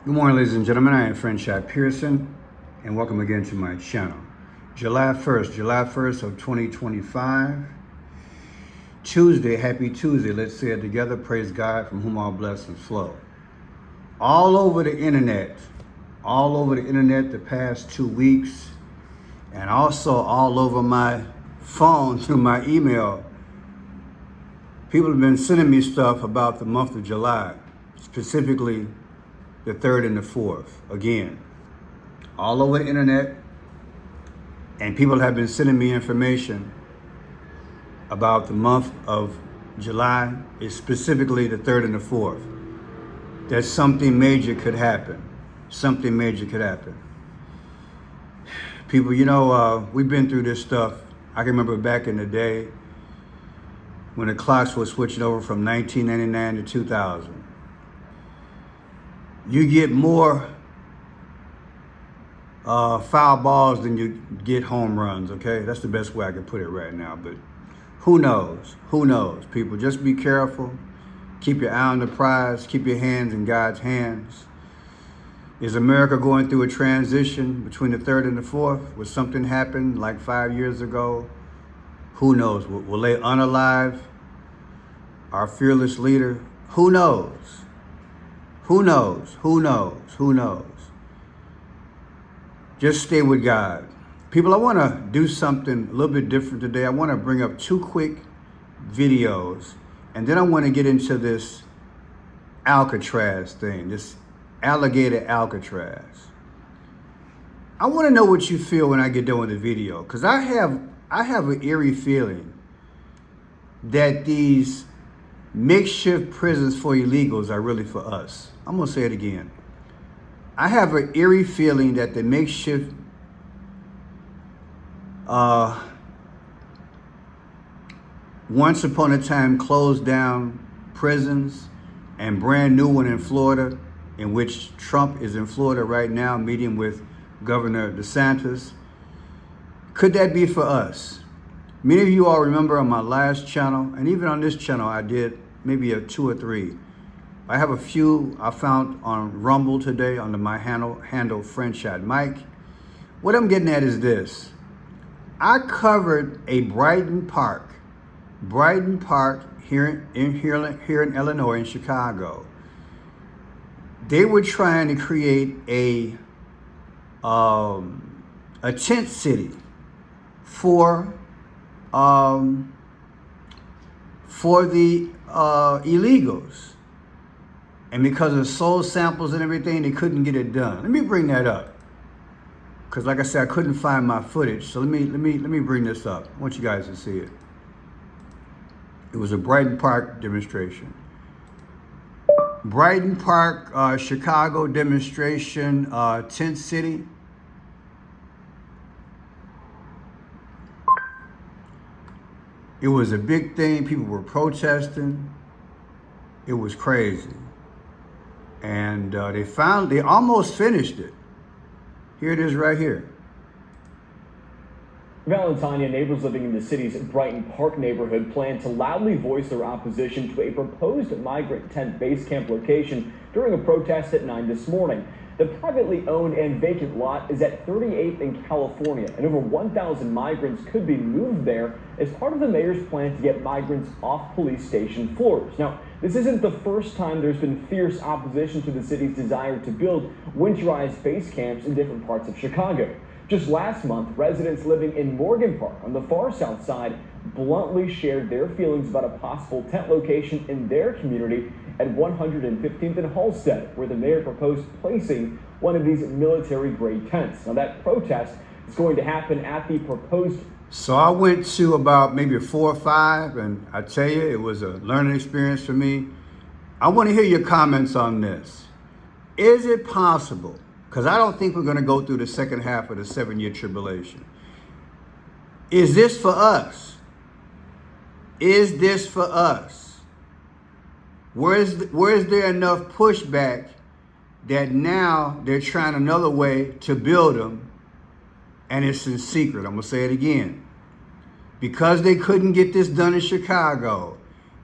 Good morning, ladies and gentlemen. I am Friendship Pearson, and welcome again to my channel. July 1st of 2025. Tuesday, happy Tuesday. Let's say it together. Praise God, from whom all blessings flow. All over the internet the past 2 weeks, and also all over my phone through my email, people have been sending me stuff about the month of July, specifically the 3rd and the 4th. Again, all over the internet, and people have been sending me information about the month of July, is specifically the 3rd and the 4th. That something major could happen. Something major could happen. People, we've been through this stuff. I can remember back in the day when the clocks were switching over from 1999 to 2000. You get more foul balls than you get home runs, okay? That's the best way I can put it right now. But who knows? Who knows? People, just be careful. Keep your eye on the prize. Keep your hands in God's hands. Is America going through a transition between the 3rd and the 4th? Will something happen like 5 years ago? Who knows? Will they unalive our fearless leader? Who knows? Who knows? Who knows? Who knows? Just stay with God. People, I want to do something a little bit different today. I want to bring up 2 quick videos, and then I want to get into this Alcatraz thing, this Alligator Alcatraz. I want to know what you feel when I get done with the video, because I have an eerie feeling that these makeshift prisons for illegals are really for us. I'm going to say it again. I have an eerie feeling that the makeshift once upon a time closed down prisons and brand new one in Florida, in which Trump is in Florida right now meeting with Governor DeSantis. Could that be for us? Many of you all remember on my last channel, and even on this channel, I did maybe 2 or 3. I have a few I found on Rumble today under my handle Friendship Mike. What I'm getting at is this. I covered a Brighton Park here in Illinois, in Chicago. They were trying to create a tent city for the illegals. And because of soul samples and everything, they couldn't get it done. Let me bring that up, because like I said, I couldn't find my footage. So let me bring this up. I want you guys to see it. It was a Brighton Park demonstration. Brighton Park, Chicago demonstration, tent city. It was a big thing. People were protesting. It was crazy. And they almost finished it. Here it is right here. Valentine, neighbors living in the city's Brighton Park neighborhood plan to loudly voice their opposition to a proposed migrant tent base camp location during a protest at 9 this morning. The privately owned and vacant lot is at 38th in California, and over 1,000 migrants could be moved there as part of the mayor's plan to get migrants off police station floors. Now, this isn't the first time there's been fierce opposition to the city's desire to build winterized base camps in different parts of Chicago. Just last month, residents living in Morgan Park on the far south side bluntly shared their feelings about a possible tent location in their community at 115th and Halstead, where the mayor proposed placing one of these military-grade tents. Now, that protest is going to happen at the proposed... So I went to about maybe 4 or 5, and I tell you, it was a learning experience for me. I want to hear your comments on this. Is it possible? Because I don't think we're going to go through the second half of the 7-year tribulation. Is this for us? Is this for us? Where is there enough pushback that now they're trying another way to build them, and it's in secret? I'm going to say it again. Because they couldn't get this done in Chicago,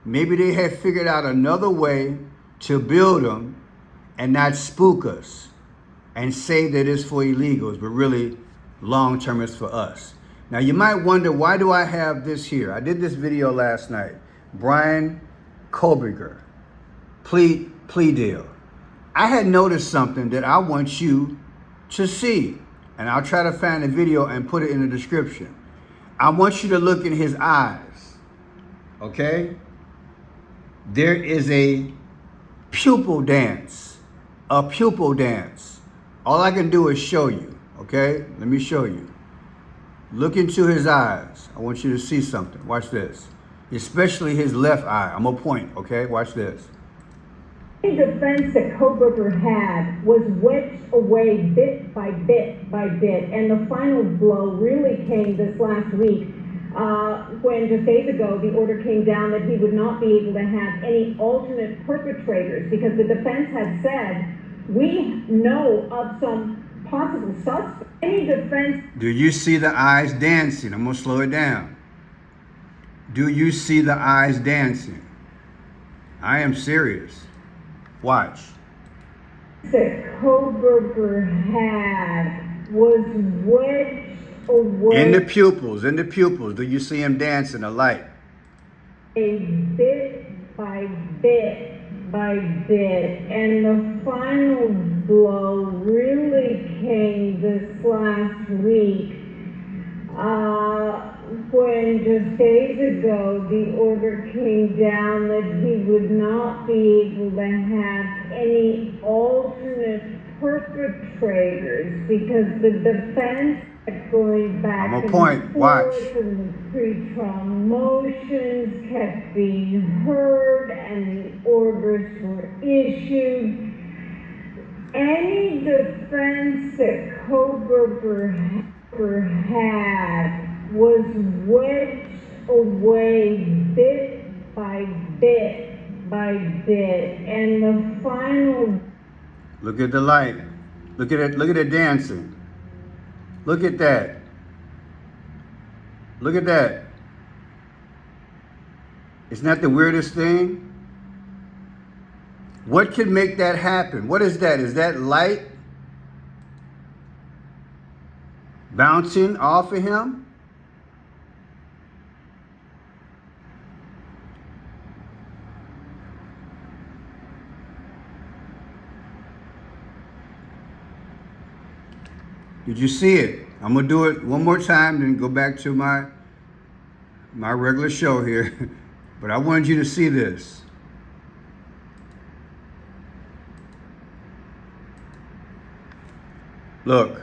maybe they had figured out another way to build them, and not spook us and say that it's for illegals, but really long-term it's for us. Now you might wonder, why do I have this here? I did this video last night. Brian Cobber, plea deal. I had noticed something that I want you to see, and I'll try to find the video and put it in the description. I want you to look in his eyes, okay? There is a pupil dance, a pupil dance. All I can do is show you, okay? Let me show you. Look into his eyes. I want you to see something. Watch this. Especially his left eye. I'm gonna point, okay? Watch this. The defense that Cobber had was wedged away bit by bit by bit, and the final blow really came this last week when just days ago the order came down that he would not be able to have any alternate perpetrators, because the defense had said, we know of some possible suspects. Any defense... Do you see the eyes dancing? I'm gonna slow it down. Do you see the eyes dancing? I am serious. Watch. That Cobber had was wedged away. In the pupils, in the pupils. Do you see him dancing a light? A bit by bit by bit, and the final blow really came this last week when just days ago the order came down that he would not be able to have any alternate perpetrators, because the defense kept going back I'm a and point. forth, Watch. and the pretrial motions kept being heard and the orders were issued. Any defense that Cobber had was wedged away bit by bit by bit, and the final... Look at the light. Look at it. Look at it dancing. Look at that. Look at that. Isn't that the weirdest thing? What could make that happen? What is that? Is that light bouncing off of him? Did you see it? I'm gonna do it one more time, then go back to my regular show here. But I wanted you to see this. Look.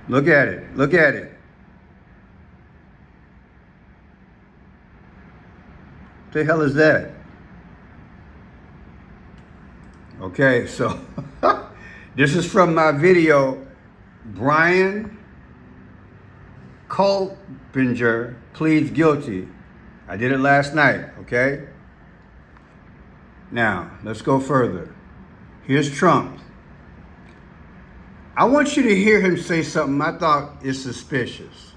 Look at it. Look at it. What the hell is that? Okay, so this is from my video, Brian Cobber pleads guilty. I did it last night, okay? Now, let's go further. Here's Trump. I want you to hear him say something I thought is suspicious.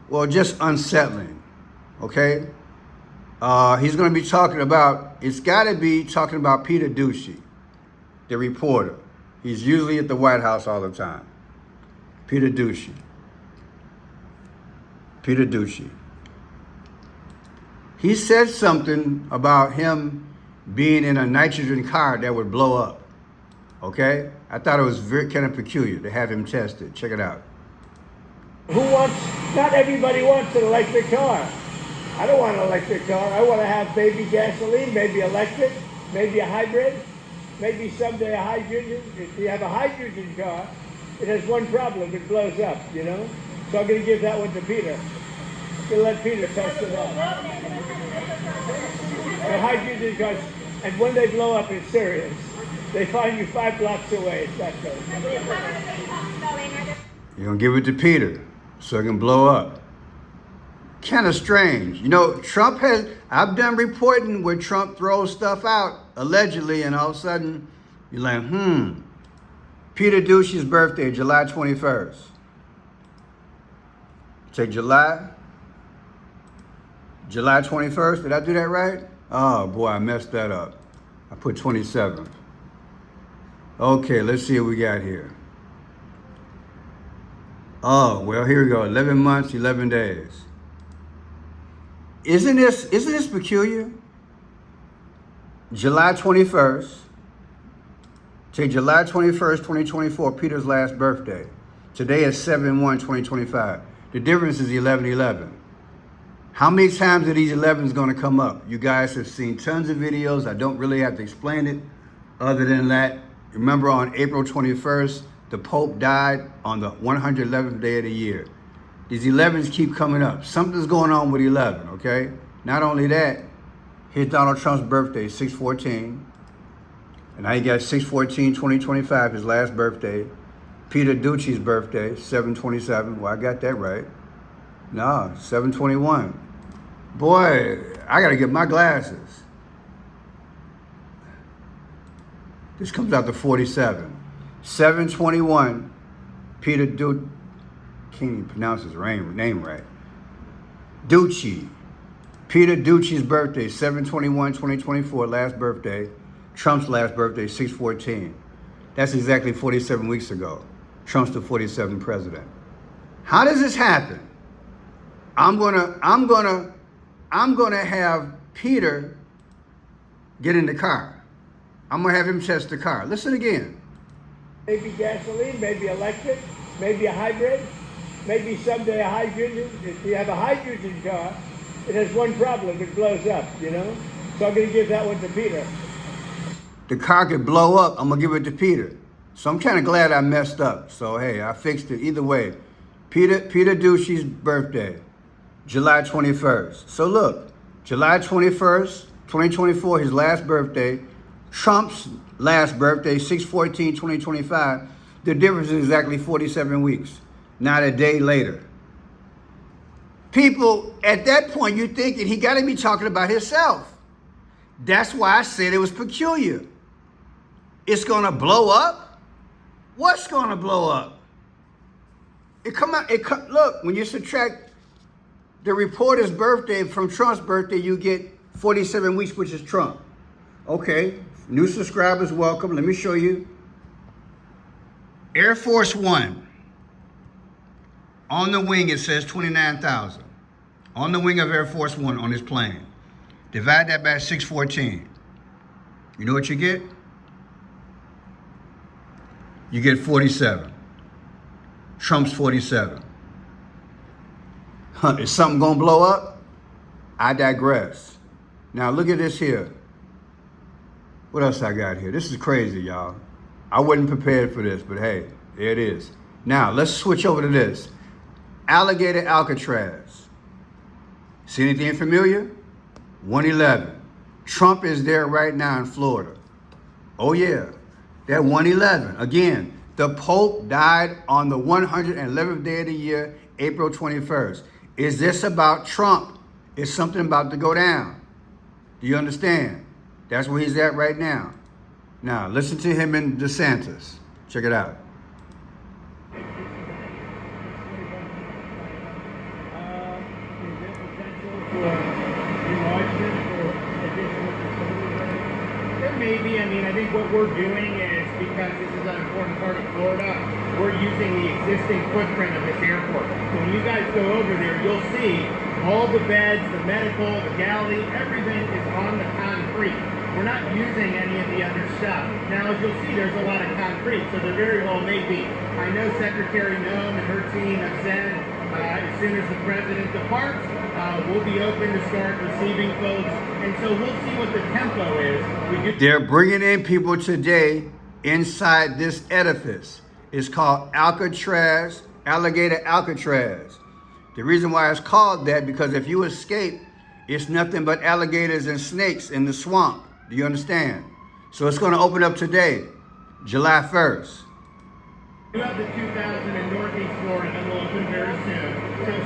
Well, just unsettling, okay? He's going to be talking about, it's got to be talking about Peter Ducey, the reporter. He's usually at the White House all the time. Peter Ducey. Peter Ducey. He said something about him being in a nitrogen car that would blow up, okay? I thought it was very kind of peculiar to have him tested. Check it out. Not everybody wants an electric car. I don't want an electric car. I want to have maybe gasoline, maybe electric, maybe a hybrid, maybe someday a hydrogen. If you have a hydrogen car, it has one problem, it blows up, you know? So I'm going to give that one to Peter. I'm going to let Peter test it out. The hydrogen cars, and when they blow up, it's serious. They find you 5 blocks away. It's that good. You're going to give it to Peter so it can blow up. Kind of strange. You know, Trump has, I've done reporting where Trump throws stuff out, allegedly, and all of a sudden, you're like, Peter Ducey's birthday, July 21st. Take July July 21st, did I do that right? Oh boy, I messed that up. I put 27th. Okay, let's see what we got here. Oh, well, here we go. 11 months, 11 days. Isn't this peculiar? July 21st. Take July 21st, 2024, Peter's last birthday. Today is 7/1/2025. The difference is 11/11. How many times are these 11s going to come up? You guys have seen tons of videos. I don't really have to explain it. Other than that, remember on April 21st, the Pope died on the 111th day of the year. These 11s keep coming up. Something's going on with 11, okay? Not only that, here's Donald Trump's birthday, 6/14. And now you got 6/14/2025, his last birthday. Peter Ducci's birthday, 7/27. Well, I got that right. No, 7/21. Boy, I got to get my glasses. This comes out to 47. 7/21, Peter Ducci. Can't even pronounce his name right. Ducci. Peter Ducci's birthday, 7/21/2024, last birthday. Trump's last birthday, 6/14. That's exactly 47 weeks ago. Trump's the 47th president. How does this happen? I'm gonna have Peter get in the car. I'm gonna have him test the car. Listen again. Maybe gasoline, maybe electric, maybe a hybrid, maybe someday a hydrogen. If you have a hydrogen car, it has one problem, it blows up, you know? So I'm gonna give that one to Peter. The car could blow up, I'm gonna give it to Peter. So I'm kind of glad I messed up. So hey, I fixed it either way. Peter Ducci's birthday, July 21st. So look, July 21st, 2024, his last birthday. Trump's last birthday, 6/14/2025. The difference is exactly 47 weeks, not a day later. People, at that point, you're thinking he got to be talking about himself. That's why I said it was peculiar. It's going to blow up? What's going to blow up? Look, when you subtract the reporter's birthday from Trump's birthday, you get 47 weeks, which is Trump. Okay, new subscribers, welcome. Let me show you. Air Force One. On the wing, it says 29,000. On the wing of Air Force One on his plane. Divide that by 6/14. You know what you get? You get 47. Trump's 47. Is something gonna blow up? I digress. Now look at this here. What else I got here? This is crazy, y'all. I wasn't prepared for this, but hey, there it is. Now let's switch over to this. Alligator Alcatraz. See anything familiar? 111. Trump is there right now in Florida. Oh yeah, that 111. Again, the Pope died on the 111th day of the year, April 21st. Is this about Trump? Is something about to go down? Do you understand? That's where he's at right now. Now, listen to him and DeSantis. Check it out. Maybe, I mean, I think what we're doing is, because this is an important part of Florida, we're using the existing footprint of this airport. So when you guys go over there, you'll see all the beds, the medical, the galley, everything is on the concrete. We're not using any of the other stuff. Now, as you'll see, there's a lot of concrete, so there very well may be. I know Secretary Noem and her team have said as soon as the president departs, we'll be open to start receiving folks, and so we'll see what the tempo is. They're bringing in people today inside this edifice. It's called Alcatraz, Alligator Alcatraz. The reason why it's called that, because if you escape, it's nothing but alligators and snakes in the swamp. Do you understand? So it's going to open up today, July 1st. You have the 2,000 in Northeast Florida that will open very soon.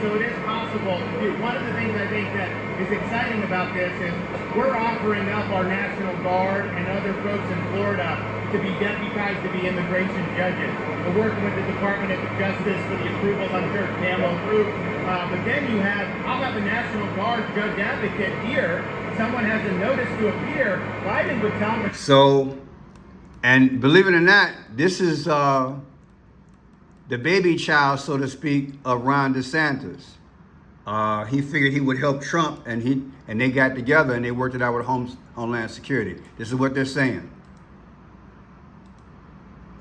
So it is possible to do. One of the things I think that is exciting about this is we're offering up our National Guard and other folks in Florida to be deputized to be immigration judges. We're working with the Department of Justice for the approval. I'm sure Pam will approve. But then I'll have a National Guard judge advocate here. Someone has a notice to appear. Biden would tell them. So, and believe it or not, this is the baby child, so to speak, of Ron DeSantis. He figured he would help Trump, and they got together and they worked it out with Homeland Security. This is what they're saying.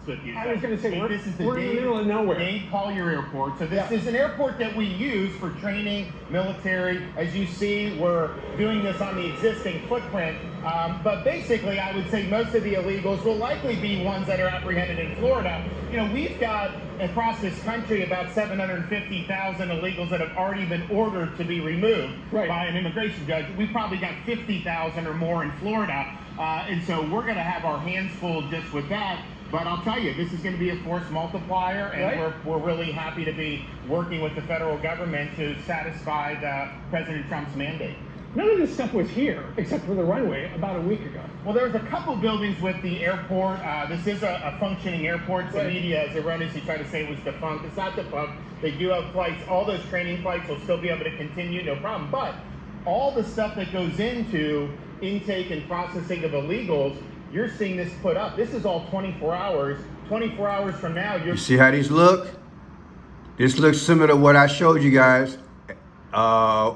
I was going to say, this is we're in the middle of nowhere. Dade Collier Airport. So this is an airport that we use for training, military. As you see, we're doing this on the existing footprint. But basically, I would say most of the illegals will likely be ones that are apprehended in Florida. You know, we've got across this country about 750,000 illegals that have already been ordered to be removed by an immigration judge. We've probably got 50,000 or more in Florida. And so we're going to have our hands full just with that. But I'll tell you, this is going to be a force multiplier, and we're really happy to be working with the federal government to satisfy President Trump's mandate. None of this stuff was here, except for the runway, about a week ago. Well, there's a couple buildings with the airport. This is a functioning airport. The media has erroneously tried to say it was defunct. It's not defunct. They do have flights. All those training flights will still be able to continue, no problem. But all the stuff that goes into intake and processing of illegals, you're seeing this put up. This is all 24 hours. 24 hours from now, you see how these look? This looks similar to what I showed you guys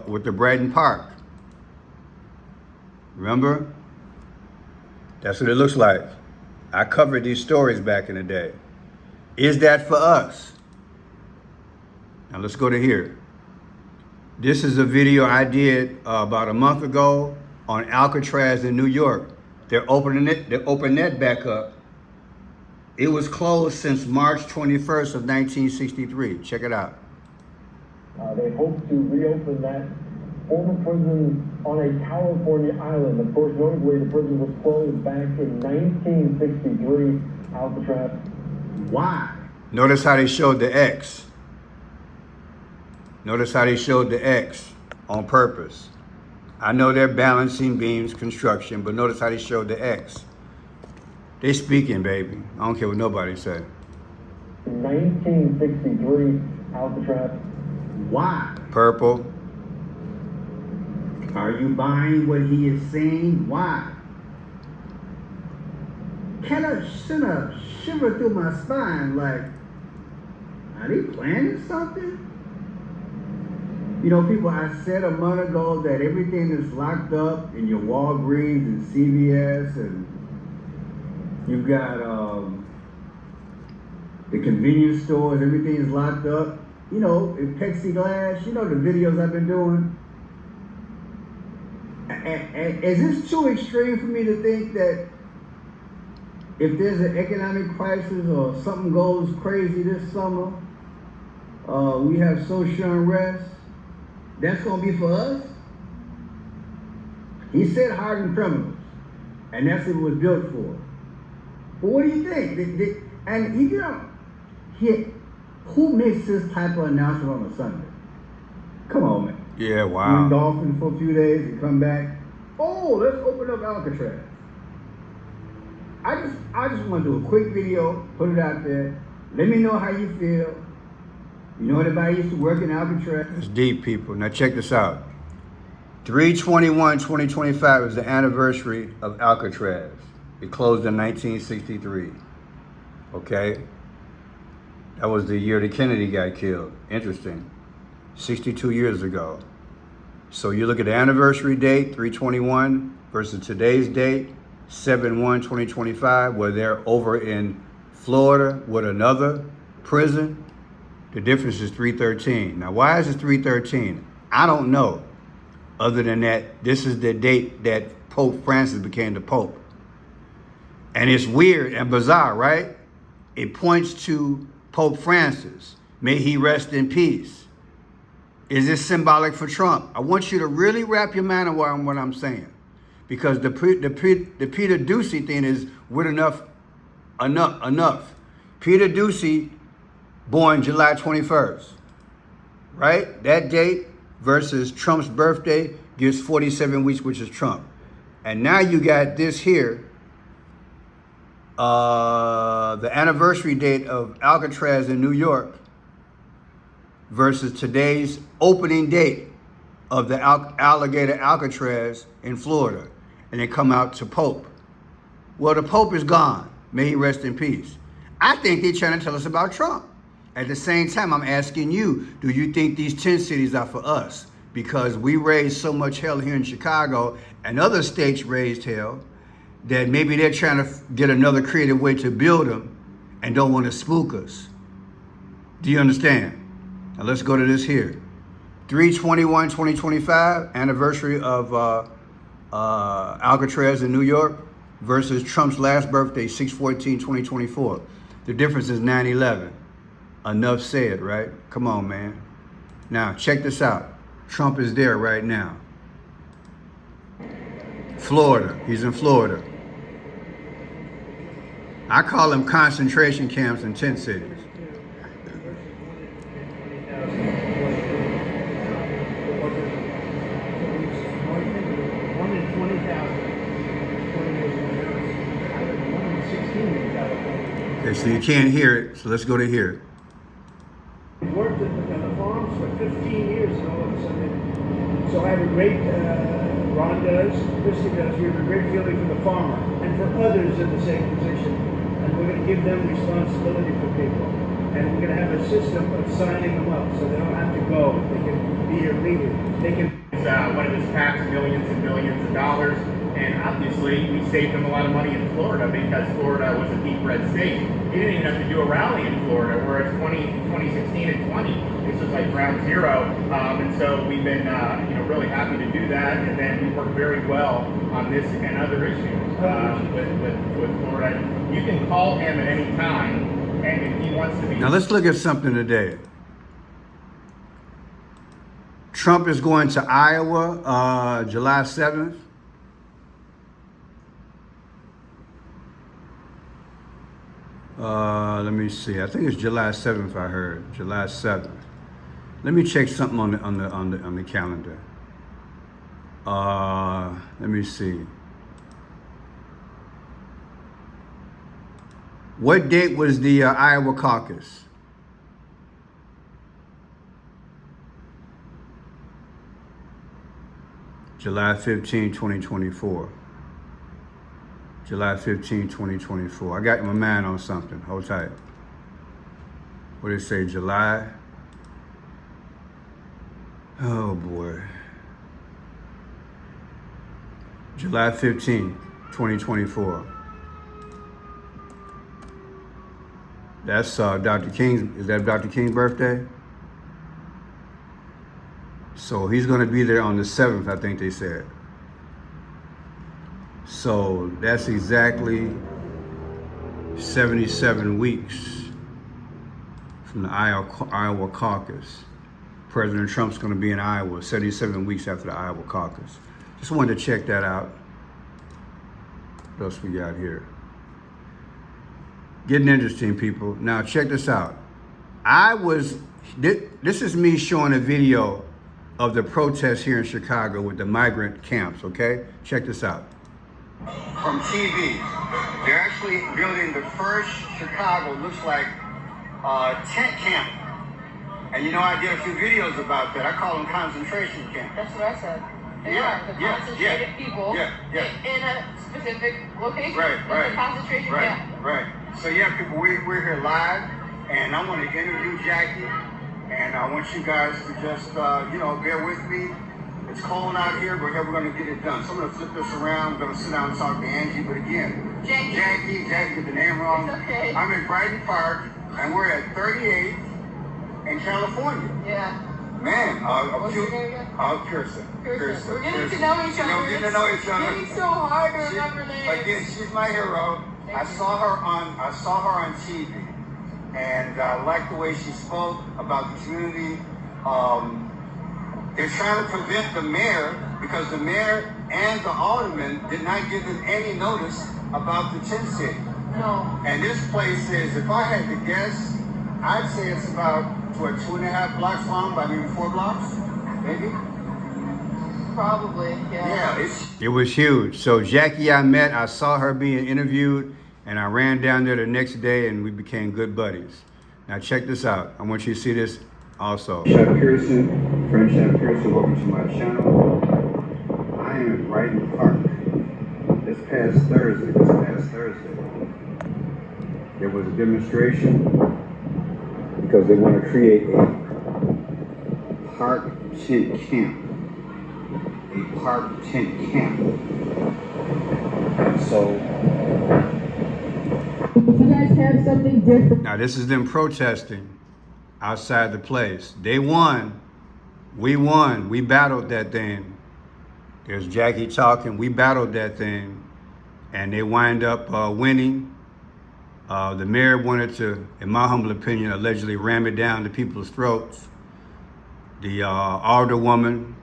with the Brighton Park. Remember? That's what it looks like. I covered these stories back in the day. Is that for us? Now let's go to here. This is a video I did about a month ago on Alcatraz in New York. They're opening that back up. It was closed since March 21st of 1963. Check it out. They hope to reopen that former prison on a California island. Of course, notably, the prison was closed back in 1963, Alvatraz. Why? Notice how they showed the X. Notice how they showed the X on purpose. I know they're balancing beams construction, but notice how they showed the X. They speaking, baby. I don't care what nobody said. 1963, Alvatraz. Why? Purple. Are you buying what he is saying? Why? Can I send a shiver through my spine like, are they planning something? You know, people, I said a month ago that everything is locked up in your Walgreens and CVS, and you've got the convenience stores, everything is locked up. You know, in plexiglass, you know the videos I've been doing. Is this too extreme for me to think that if there's an economic crisis or something goes crazy this summer, we have social unrest, that's going to be for us? He said hardened criminals, and that's what it was built for. But what do you think? And you know, who makes this type of announcement on a Sunday? Come on, man. Yeah, wow. Went golfing for a few days and come back. Oh, let's open up Alcatraz. I just want to do a quick video, put it out there. Let me know how you feel. You know anybody used to work in Alcatraz? It's deep, people. Now check this out. 3/21/2025 is the anniversary of Alcatraz. It closed in 1963. Okay? That was the year that Kennedy got killed. Interesting. 62 years ago. So you look at the anniversary date, 3/21, versus today's date, 7/1/2025, where they're over in Florida with another prison. The difference is 3/13. Now, why is it 3/13? I don't know. Other than that, this is the date that Pope Francis became the Pope. And it's weird and bizarre, right? It points to Pope Francis. May he rest in peace. Is this symbolic for Trump? I want you to really wrap your mind around what I'm saying. Because the Peter Ducey thing is with enough. Peter Ducey, born July 21st, right? That date versus Trump's birthday gives 47 weeks, which is Trump. And now you got this here, the anniversary date of Alcatraz in New York versus today's opening date of the Alligator Alcatraz in Florida. And they come out to Pope. Well, the Pope is gone. May he rest in peace. I think they're trying to tell us about Trump. At the same time, I'm asking you, do you think these 10 cities are for us? Because we raised so much hell here in Chicago and other states raised hell that maybe they're trying to get another creative way to build them and don't want to spook us. Do you understand? Now let's go to this here. 3/21/2025, anniversary of Alcatraz in New York versus Trump's last birthday, 6/14/2024. The difference is 9/11. Enough said, right? Come on, man. Now, check this out. Trump is there right now. Florida. He's in Florida. I call them concentration camps in 10 cities. Okay, so you can't hear it, so let's go to here. We worked at the farms for 15 years and all of a sudden. So I have a great, Ron does, Christy does, we have a great feeling for the farmer and for others in the same position. And we're going to give them responsibility for people. And we're going to have a system of signing them up so they don't have to go. They can be your leader. They can. One of his PACs, millions and millions of dollars. And obviously, we saved them a lot of money in Florida because Florida was a deep red state. He didn't even have to do a rally in Florida, whereas 2016 and 20, this was like ground zero. And so we've been really happy to do that. And then we work very well on this and other issues with Florida. You can call him at any time, and if he wants to be... Now let's look at something today. Trump is going to Iowa July 7th. Let me see. I think it's July 7th. I heard July 7th. Let me check something on the calendar. Let me see. What date was the Iowa caucus? July 15, 2024. July 15, 2024. I got my mind on something. Hold tight. What did it say? July? Oh boy. July 15, 2024. That's Dr. King's, is that Dr. King's birthday? So he's gonna be there on the 7th, I think they said. So that's exactly 77 weeks from the Iowa caucus. President Trump's gonna be in Iowa 77 weeks after the Iowa caucus. Just wanted to check that out. What else we got here? Getting interesting, people. Now check this out. This is me showing a video of the protests here in Chicago with the migrant camps, okay? Check this out. From TV. They're actually building the first Chicago, looks like, tent camp. And you know, I did a few videos about that. I call them concentration camps. That's what I said. They are the concentrated people in a specific location. Right. A concentration camp. Right. So yeah, people, we're here live, and I want to interview Jackie, and I want you guys to just, bear with me. It's cold out here, but we're going to get it done. So I'm going to flip this around. I'm going to sit down and talk to Angie, but again, Jackie, get the name wrong. It's okay. I'm in Brighton Park, and we're at 38 in California. Yeah. Man, What's your name again? Kirsten. We're getting to know each other. Getting to know each other. It's so hard to remember names. Again, she's my hero. I saw her on TV, and I liked the way she spoke about the community. They're trying to prevent the mayor because the mayor and the alderman did not give them any notice about the tent city. No. And this place is, if I had to guess, I'd say it's about 2.5 blocks long by maybe 4 blocks, maybe. Probably, yeah. Yeah, It was huge. So Jackie I met, I saw her being interviewed, And I ran down there the next day and we became good buddies. Now check this out. I want you to see this also. Shep Pearson, friend Shep Pearson, welcome to my channel. I am in Brighton Park. This past Thursday, there was a demonstration because they want to create a park tent camp. A park tent camp. So, You guys have something different. now this is them protesting outside the place. They won. We won. We battled that thing. There's Jackie talking. We battled that thing. And they wind up winning. The mayor wanted to, in my humble opinion, allegedly ram it down the people's throats. The alderwoman,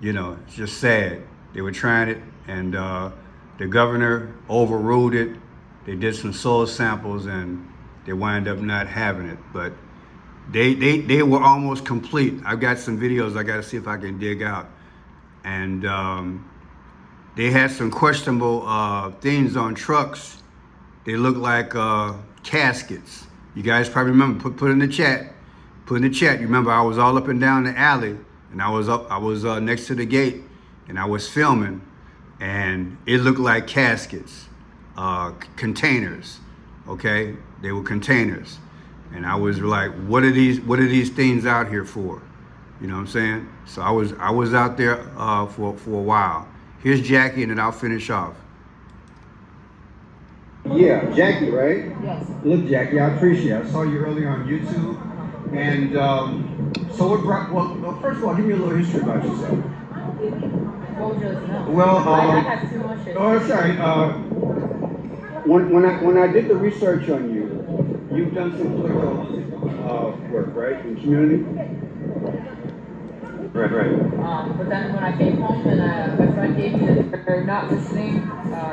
you know, it's just sad. They were trying it, and the governor overruled it. They did some soil samples, and they wind up not having it. But they were almost complete. I've got some videos I got to see if I can dig out. And they had some questionable things on trucks. They look like caskets. You guys probably remember. Put in the chat. Put in the chat. You remember I was all up and down the alley, and I was next to the gate, and I was filming, and it looked like caskets, containers. Okay, they were containers, and I was like, what are these things out here for? You know what I'm saying? So I was out there for a while. Here's Jackie, and then I'll finish off. Yeah, Jackie, right? Yes. Look, Jackie, I appreciate it. I saw you earlier on YouTube. And so what brought, well, first of all, give me a little history about yourself. What would you like to know? Well, I have too much. oh, sorry. When I did the research on you, you've done some political work, right, in community? Right. But then when I came home and my friend gave me that they're not listening,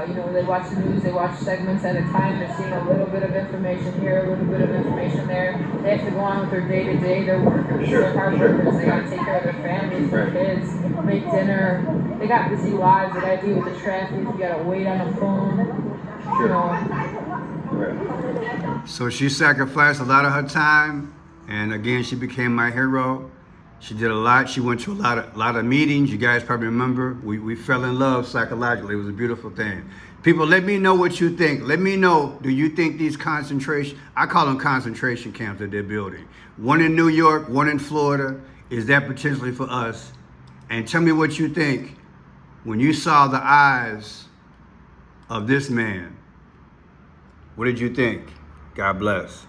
you know, they watch the news, they watch segments at a time, they're seeing a little bit of information here, a little bit of information there. They have to go on with their day-to-day, they're workers, they're hard workers, they gotta take care of their families, their kids, make dinner, they got busy lives, they gotta deal with the traffic, you gotta wait on the phone, you know. Right. So she sacrificed a lot of her time, and again, she became my hero. She did a lot. She went to a lot of meetings. You guys probably remember. We fell in love psychologically. It was a beautiful thing. People, let me know what you think. Let me know, do you think these concentration, I call them concentration camps that they're building. One in New York, one in Florida. Is that potentially for us? And tell me what you think when you saw the eyes of this man. What did you think? God bless.